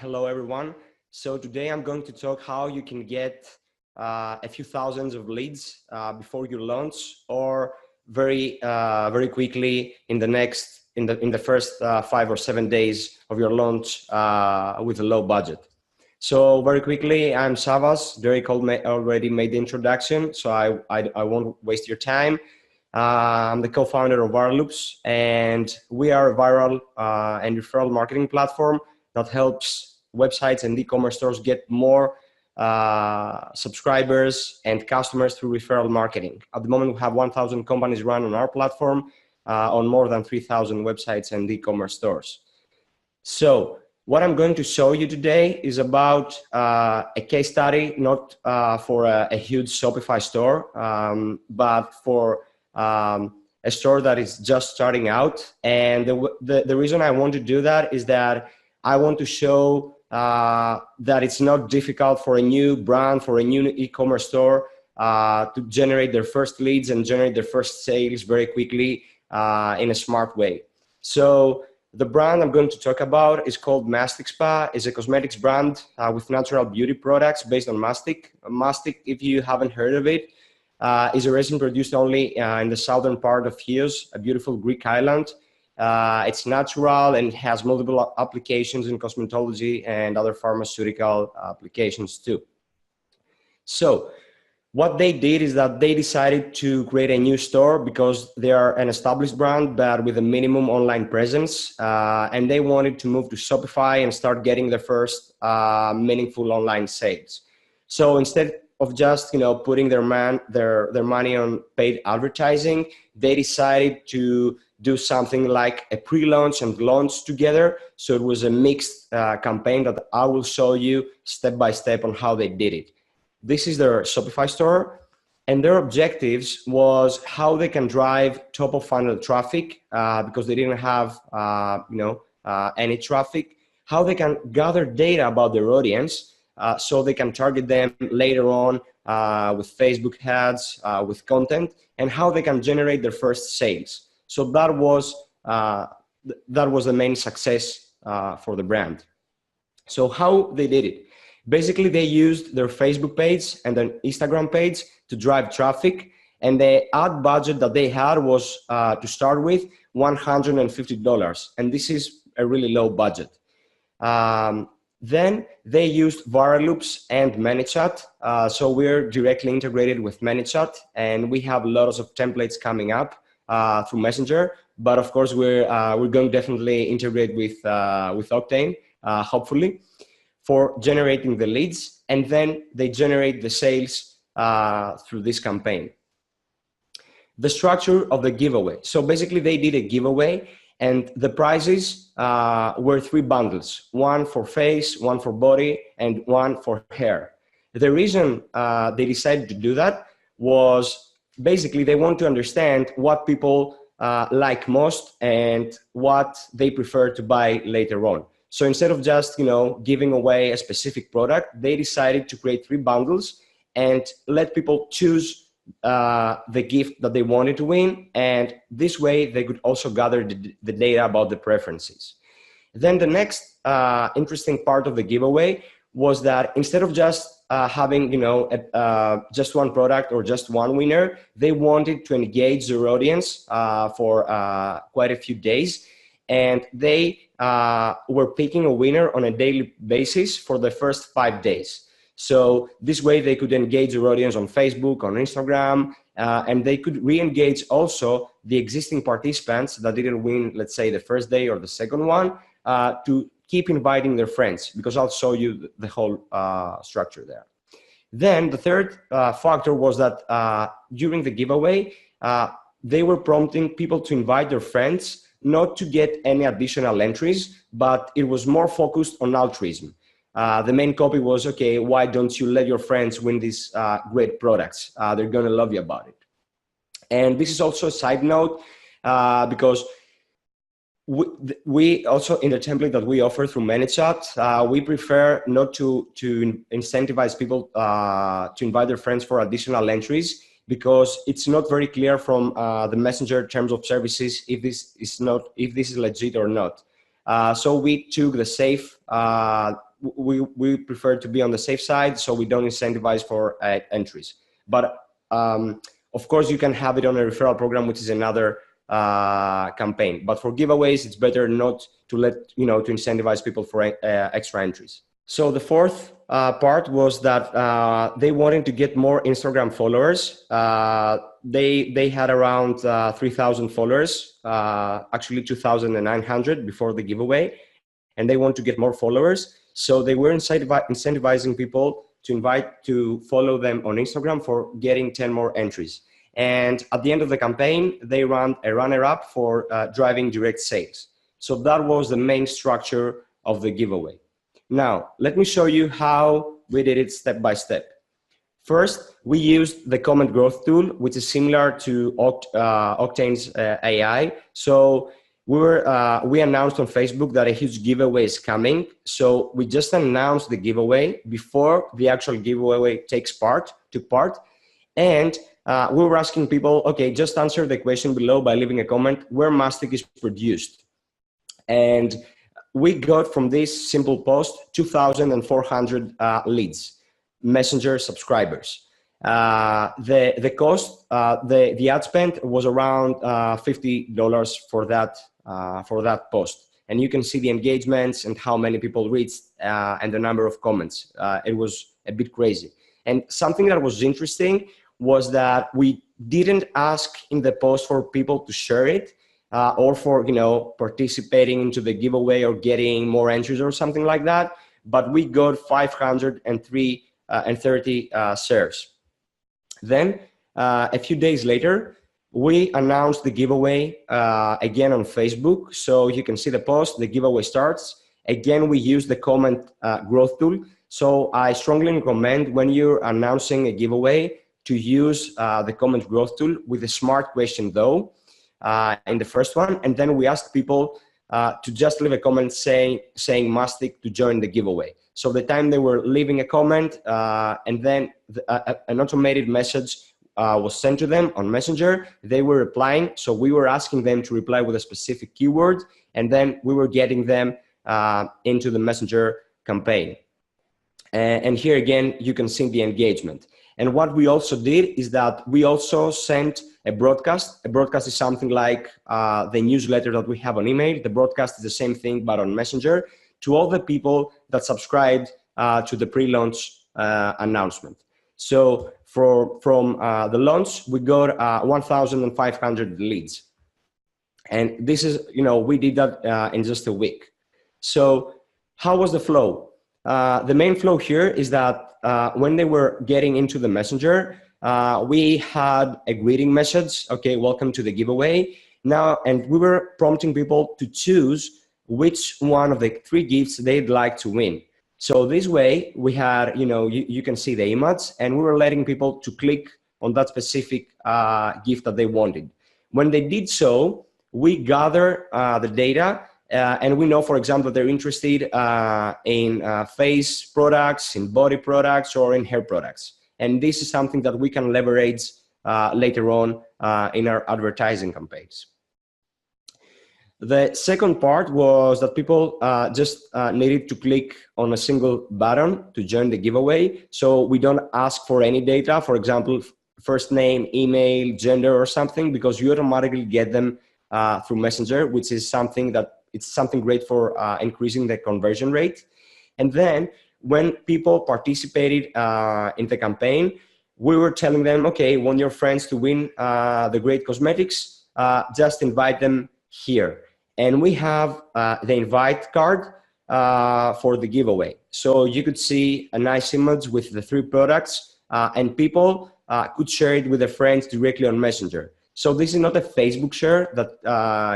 Hello, everyone. So today I'm going to talk how you can get a few thousands of leads before you launch, or very quickly in the first 5 or 7 days of your launch with a low budget. So very quickly, I'm Savvas. Derek already made the introduction, so I won't waste your time. I'm the co-founder of ViralLoops, and we are a viral and referral marketing platform that helps websites and e-commerce stores get more subscribers and customers through referral marketing. At the moment, we have 1,000 companies run on our platform on more than 3,000 websites and e-commerce stores. So what I'm going to show you today is about a case study, not for a huge Shopify store, but for a store that is just starting out. And the reason I want to do that is that I want to show that it's not difficult for a new brand, for a new e-commerce store to generate their first leads and generate their first sales very quickly in a smart way. So the brand I'm going to talk about is called Mastic Spa. It's a cosmetics brand with natural beauty products based on mastic. Mastic, if you haven't heard of it, is a resin produced only in the southern part of Chios, a beautiful Greek island. It's natural and it has multiple applications in cosmetology and other pharmaceutical applications too. So what they did is that they decided to create a new store because they are an established brand, but with a minimum online presence. And they wanted to move to Shopify and start getting their first meaningful online sales. So instead of just putting their money on paid advertising, they decided to do something like a pre-launch and launch together. So it was a mixed campaign that I will show you step by step on how they did it. This is their Shopify store, and their objectives was how they can drive top of funnel traffic because they didn't have any traffic, how they can gather data about their audience so they can target them later on with Facebook ads, with content, and how they can generate their first sales. So that was the main success for the brand. So how they did it? Basically, they used their Facebook page and their Instagram page to drive traffic, and the ad budget that they had was to start with $150, and this is a really low budget. Then they used ViralLoops and ManyChat. So we're directly integrated with ManyChat, and we have lots of templates coming up through Messenger. But of course, we're going to definitely integrate with Octane, hopefully, for generating the leads, and then they generate the sales through this campaign. The structure of the giveaway. So basically, they did a giveaway, and the prizes were 3 bundles, one for face, one for body, and one for hair. The reason they decided to do that was basically they want to understand what people like most and what they prefer to buy later on. So instead of just giving away a specific product, they decided to create 3 bundles and let people choose the gift that they wanted to win, and this way they could also gather the data about the preferences. Then the next interesting part of the giveaway was that instead of just having just one product or just one winner, they wanted to engage their audience for quite a few days, and they were picking a winner on a daily basis for the first 5 days. So this way they could engage their audience on Facebook, on Instagram, and they could re-engage also the existing participants that didn't win, let's say, the first day or the second one, to keep inviting their friends, because I'll show you the whole structure there. Then the third factor was that during the giveaway, they were prompting people to invite their friends, not to get any additional entries, but it was more focused on altruism. The main copy was, okay, why don't you let your friends win these great products? They're going to love you about it. And this is also a side note because we also, in the template that we offer through ManyChat, we prefer not to incentivize people to invite their friends for additional entries, because it's not very clear from the Messenger terms of services if this is legit or not. So we took the safe we prefer to be on the safe side, so we don't incentivize for entries. But of course, you can have it on a referral program, which is another campaign. But for giveaways, it's better not to to incentivize people for extra entries. So the fourth part was that they wanted to get more Instagram followers. They had around 3,000 followers, actually 2,900 before the giveaway, and they want to get more followers. So they were incentivizing people to follow them on Instagram for getting 10 more entries. And at the end of the campaign, they ran a runner-up for driving direct sales. So that was the main structure of the giveaway. Now, let me show you how we did it step by step. First, we used the comment growth tool, which is similar to Octane's AI. So we announced on Facebook that a huge giveaway is coming. So we just announced the giveaway before the actual giveaway took part. And we were asking people, okay, just answer the question below by leaving a comment where mastic is produced. And we got from this simple post 2,400 leads, Messenger subscribers. The cost, the ad spend was around $50 for that post. And you can see the engagements and how many people reached and the number of comments. It was a bit crazy. And something that was interesting was that we didn't ask in the post for people to share it or for participating into the giveaway or getting more entries or something like that. But we got 530 shares. Then a few days later, we announced the giveaway again on Facebook. So you can see the post, the giveaway starts. Again, we use the comment growth tool. So I strongly recommend when you're announcing a giveaway to use the comment growth tool with a smart question though in the first one. And then we asked people to just leave a comment saying mastic to join the giveaway. So the time they were leaving a comment and then an automated message was sent to them on Messenger, they were replying. So we were asking them to reply with a specific keyword, and then we were getting them into the Messenger campaign. And here again, you can see the engagement. And what we also did is that we also sent a broadcast. A broadcast is something like the newsletter that we have on email. The broadcast is the same thing, but on Messenger, to all the people that subscribed to the pre-launch announcement. So from the launch, we got 1,500 leads. And this is, we did that in just a week. So how was the flow? The main flow here is that when they were getting into the Messenger, we had a greeting message. Okay, welcome to the giveaway. Now, and we were prompting people to choose which one of the 3 gifts they'd like to win. So this way we had, you can see the image, and we were letting people to click on that specific gift that they wanted. When they did so, we gather the data and we know, for example, that they're interested in face products, in body products, or in hair products. And this is something that we can leverage later on in our advertising campaigns. The second part was that people just needed to click on a single button to join the giveaway. So we don't ask for any data, for example, first name, email, gender, or something, because you automatically get them through Messenger, which is something great for increasing the conversion rate. And then when people participated in the campaign, we were telling them, okay, want your friends to win the great cosmetics, just invite them here. And we have the invite card for the giveaway. So you could see a nice image with the 3 products and people could share it with their friends directly on Messenger. So this is not a Facebook share that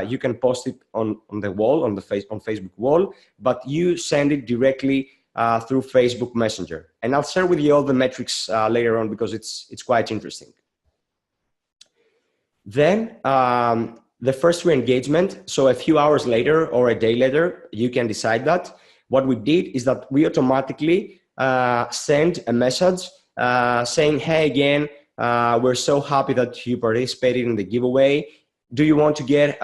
you can post it on the wall, on Facebook wall, but you send it directly through Facebook Messenger. And I'll share with you all the metrics later on because it's quite interesting. Then the first re-engagement, so a few hours later or a day later, you can decide that. What we did is that we automatically send a message saying, hey, again, we're so happy that you participated in the giveaway. Do you want to get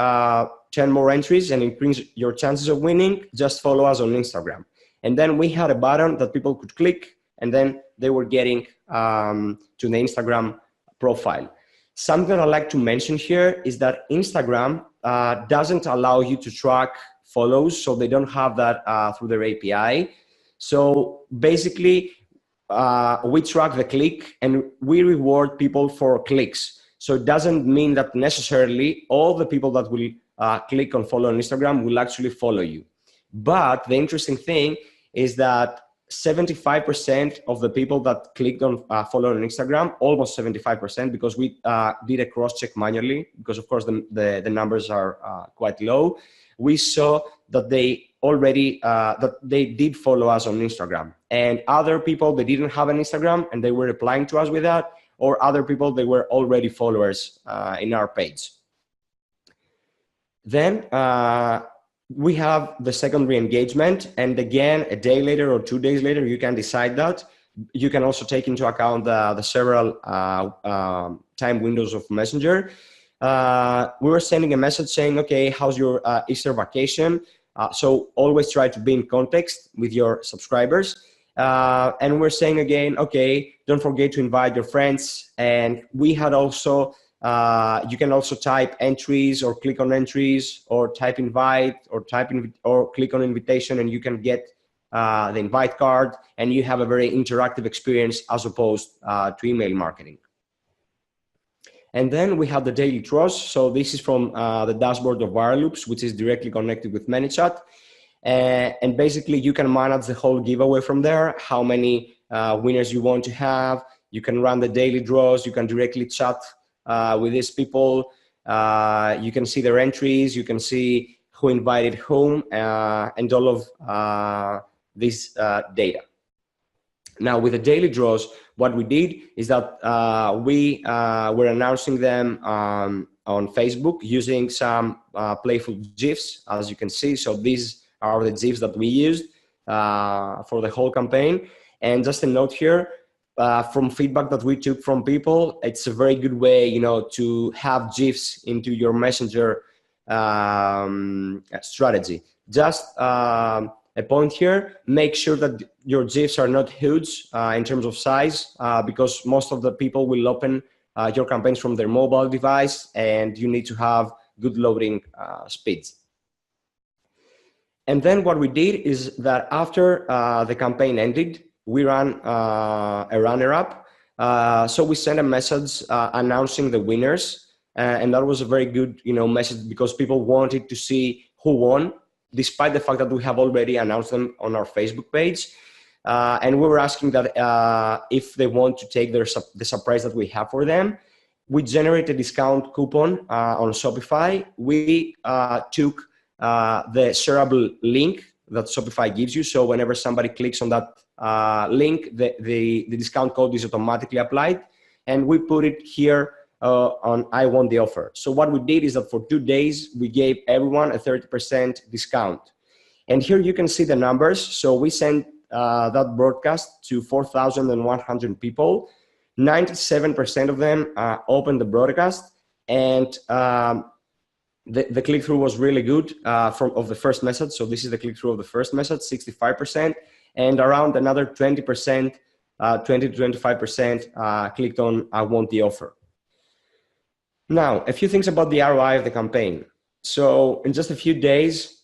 10 more entries and increase your chances of winning? Just follow us on Instagram. And then we had a button that people could click, and then they were getting to the Instagram profile. Something I'd like to mention here is that Instagram doesn't allow you to track follows, so they don't have that through their API. So basically, we track the click and we reward people for clicks. So it doesn't mean that necessarily all the people that will click on follow on Instagram will actually follow you. But the interesting thing is that 75% of the people that clicked on follow on Instagram, almost 75%, because we did a cross-check manually, because of course the numbers are quite low. We saw that they already, that they did follow us on Instagram. And other people, they didn't have an Instagram and they were replying to us with that, or other people, they were already followers in our page. Then we have the secondary engagement, and again, a day later or 2 days later, you can decide that. You can also take into account the several time windows of Messenger. We were sending a message saying, okay, how's your Easter vacation? So always try to be in context with your subscribers. And we're saying again, okay, don't forget to invite your friends. And we had also, you can also type entries or click on entries, or type invite, or click on invitation, and you can get the invite card, and you have a very interactive experience as opposed to email marketing. And then we have the daily draws. So this is from the dashboard of Viral Loops, which is directly connected with ManyChat. And basically you can manage the whole giveaway from there, how many winners you want to have. You can run the daily draws. You can directly chat with these people. You can see their entries. You can see who invited whom, and all of this data. Now, with the daily draws, what we did is that we were announcing them on Facebook using some playful GIFs, as you can see. So these are the GIFs that we used for the whole campaign. And just a note here, from feedback that we took from people, it's a very good way, you know, to have GIFs into your Messenger strategy. Just a point here, make sure that your GIFs are not huge in terms of size, because most of the people will open your campaigns from their mobile device, and you need to have good loading speeds. And then what we did is that after the campaign ended, we ran a runner-up. So we sent a message announcing the winners, and that was a very good, you know, message, because people wanted to see who won, despite the fact that we have already announced them on our Facebook page. And we were asking that if they want to take the surprise that we have for them. We generate a discount coupon on Shopify. We took the shareable link that Shopify gives you. So whenever somebody clicks on that link, the discount code is automatically applied. And we put it here on I won the offer. So what we did is that for 2 days, we gave everyone a 30% discount. And here you can see the numbers. So we sent that broadcast to 4,100 people. 97% of them opened the broadcast, and the click-through was really good of the first message. So this is the click-through of the first message, 65%, and around another 20%, 20 to 25% clicked on I want the offer. Now, a few things about the ROI of the campaign. So in just a few days,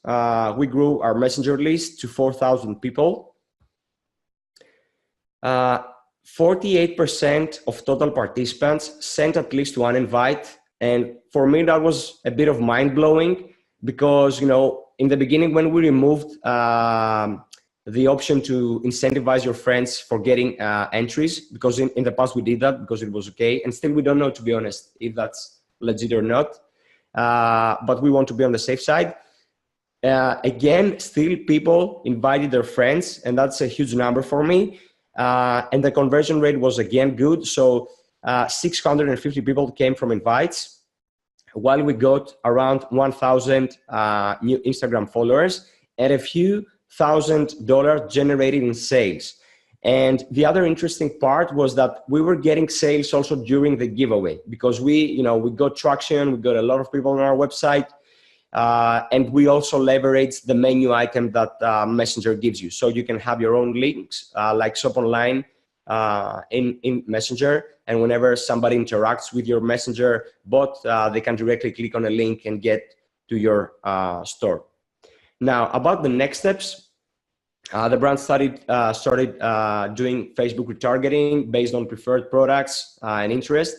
we grew our Messenger list to 4,000 people. 48% of total participants sent at least one invite. And for me, that was a bit of mind-blowing, because, you know, in the beginning, when we removed the option to incentivize your friends for getting entries, because in the past we did that because it was okay, and still we don't know, to be honest, if that's legit or not, but we want to be on the safe side. Again, still people invited their friends, and that's a huge number for me. And the conversion rate was again good. So 650 people came from invites, while we got around 1,000 new Instagram followers and a few $1,000 generated in sales. And the other interesting part was that we were getting sales also during the giveaway, because we got traction, we got a lot of people on our website. And we also leverage the menu item that Messenger gives you. So you can have your own links, like shop online in Messenger. And whenever somebody interacts with your Messenger bot, they can directly click on a link and get to your store. Now, about the next steps, the brand started doing Facebook retargeting based on preferred products and interest.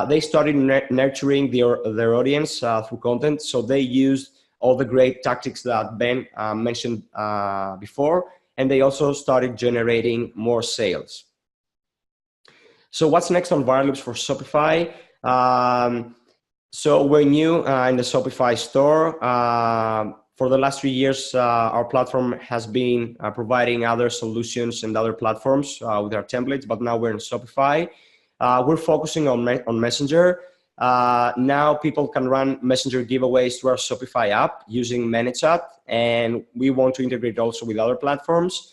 They started nurturing their audience through content. So they used all the great tactics that Ben mentioned before, and they also started generating more sales. So what's next on viral loops for Shopify? So we're new in the Shopify store. For the last 3 years, our platform has been providing other solutions and other platforms with our templates, but now we're in Shopify. We're focusing on Messenger. Now people can run Messenger giveaways to our Shopify app using ManyChat, and we want to integrate also with other platforms.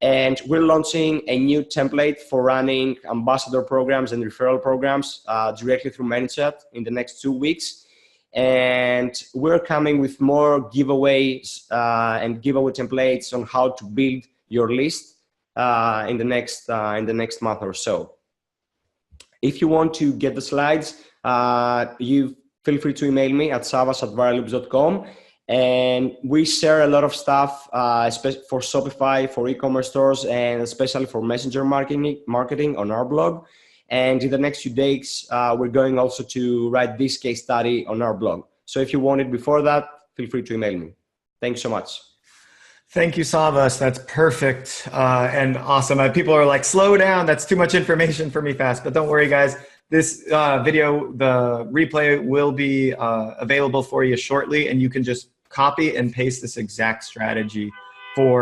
And we're launching a new template for running ambassador programs and referral programs directly through ManyChat in the next 2 weeks. And we're coming with more giveaways and giveaway templates on how to build your list in the next month or so. If you want to get the slides, you feel free to email me at savvas@viralloops.com. And we share a lot of stuff, especially for Shopify, for e-commerce stores, and especially for Messenger marketing on our blog. And in the next few days, we're going also to write this case study on our blog. So if you want it before that, feel free to email me. Thanks so much. Thank you, Savvas. That's perfect and awesome. People are like, slow down. That's too much information for me fast. But don't worry, guys. This video, the replay will be available for you shortly, and you can just copy and paste this exact strategy for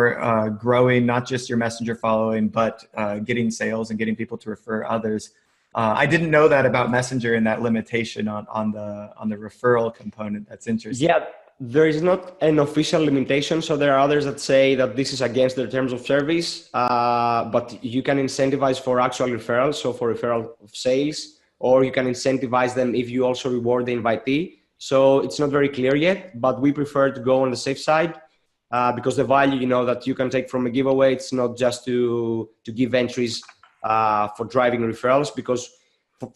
growing not just your Messenger following, but getting sales and getting people to refer others. I didn't know that about Messenger and that limitation on the referral component. That's interesting. Yeah, there is not an official limitation. So there are others that say that this is against their terms of service, but you can incentivize for actual referrals, so for referral of sales, or you can incentivize them if you also reward the invitee. So it's not very clear yet, but we prefer to go on the safe side because the value, that you can take from a giveaway, it's not just to give entries for driving referrals. Because,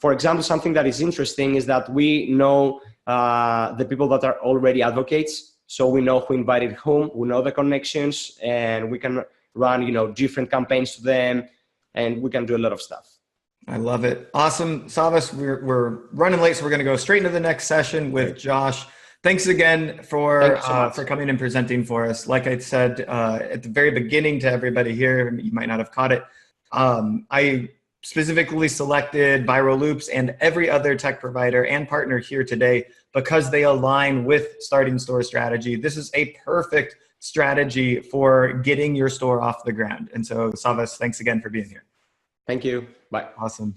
for example, something that is interesting is that we know the people that are already advocates. So we know who invited whom, we know the connections, and we can run, different campaigns to them, and we can do a lot of stuff. I love it. Awesome. Savvas, we're running late, so we're going to go straight into the next session with Josh. Thanks again for coming and presenting for us. Like I said at the very beginning to everybody here, you might not have caught it. I specifically selected Viral Loops and every other tech provider and partner here today because they align with starting store strategy. This is a perfect strategy for getting your store off the ground. And so, Savvas, thanks again for being here. Thank you. Bye. Awesome.